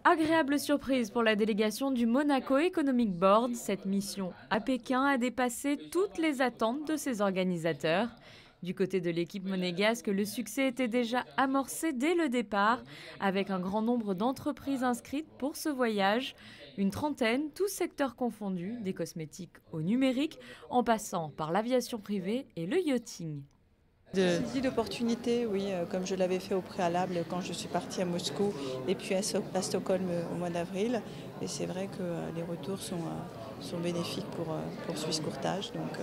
Agréable surprise pour la délégation du Monaco Economic Board. Cette mission à Pékin a dépassé toutes les attentes de ses organisateurs. Du côté de l'équipe monégasque, le succès était déjà amorcé dès le départ, avec un grand nombre d'entreprises inscrites pour ce voyage. Une trentaine, tous secteurs confondus, des cosmétiques au numérique, en passant par l'aviation privée et le yachting. Saisie d'opportunités, oui, comme je l'avais fait au préalable quand je suis partie à Moscou et puis à Stockholm au mois d'avril. Et c'est vrai que les retours sont bénéfiques pour Suisse Courtage, donc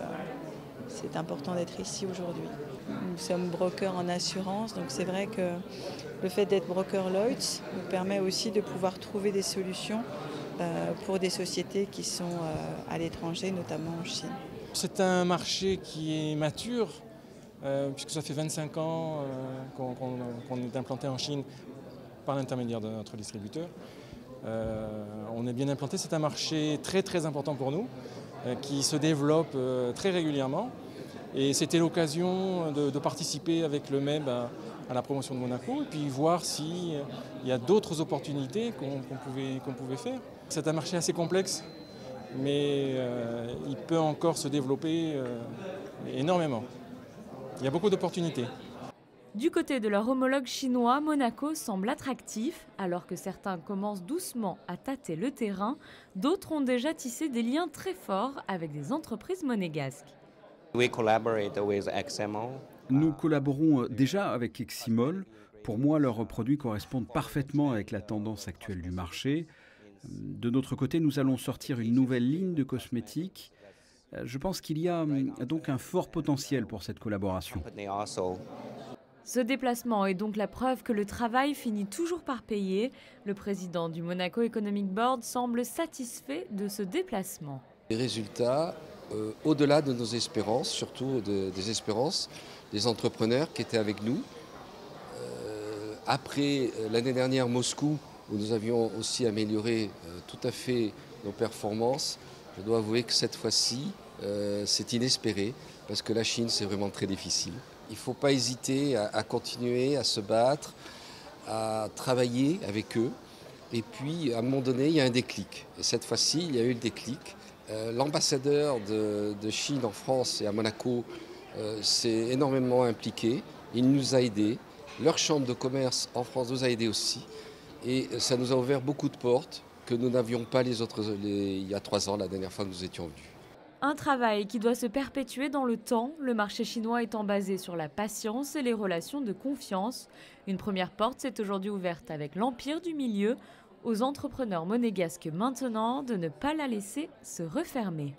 c'est important d'être ici aujourd'hui. Nous sommes brokers en assurance, donc c'est vrai que le fait d'être broker Lloyds nous permet aussi de pouvoir trouver des solutions pour des sociétés qui sont à l'étranger, notamment en Chine. C'est un marché qui est mature. Puisque ça fait 25 ans qu'on est implanté en Chine par l'intermédiaire de notre distributeur. On est bien implanté, c'est un marché très très important pour nous, qui se développe très régulièrement. Et c'était l'occasion de participer avec le MEB à la promotion de Monaco et puis voir s'il y a d'autres opportunités qu'on pouvait faire. C'est un marché assez complexe, mais il peut encore se développer énormément. Il y a beaucoup d'opportunités. Du côté de leur homologue chinois, Monaco semble attractif. Alors que certains commencent doucement à tâter le terrain, d'autres ont déjà tissé des liens très forts avec des entreprises monégasques. Nous collaborons déjà avec Eximol. Pour moi, leurs produits correspondent parfaitement avec la tendance actuelle du marché. De notre côté, nous allons sortir une nouvelle ligne de cosmétiques. Je pense qu'il y a donc un fort potentiel pour cette collaboration. Ce déplacement est donc la preuve que le travail finit toujours par payer. Le président du Monaco Economic Board semble satisfait de ce déplacement. Les résultats, au-delà de nos espérances, surtout des espérances des entrepreneurs qui étaient avec nous. Après l'année dernière Moscou, où nous avions aussi amélioré tout à fait nos performances, je dois avouer que cette fois-ci, c'est inespéré, parce que la Chine, c'est vraiment très difficile. Il ne faut pas hésiter à continuer, à se battre, à travailler avec eux. Et puis, à un moment donné, il y a un déclic. Et cette fois-ci, il y a eu le déclic. L'ambassadeur de Chine en France et à Monaco s'est énormément impliqué. Il nous a aidés. Leur chambre de commerce en France nous a aidés aussi. Et ça nous a ouvert beaucoup de portes que nous n'avions pas il y a 3 ans, la dernière fois que nous étions venus. Un travail qui doit se perpétuer dans le temps, le marché chinois étant basé sur la patience et les relations de confiance. Une première porte s'est aujourd'hui ouverte avec l'Empire du Milieu, aux entrepreneurs monégasques maintenant de ne pas la laisser se refermer.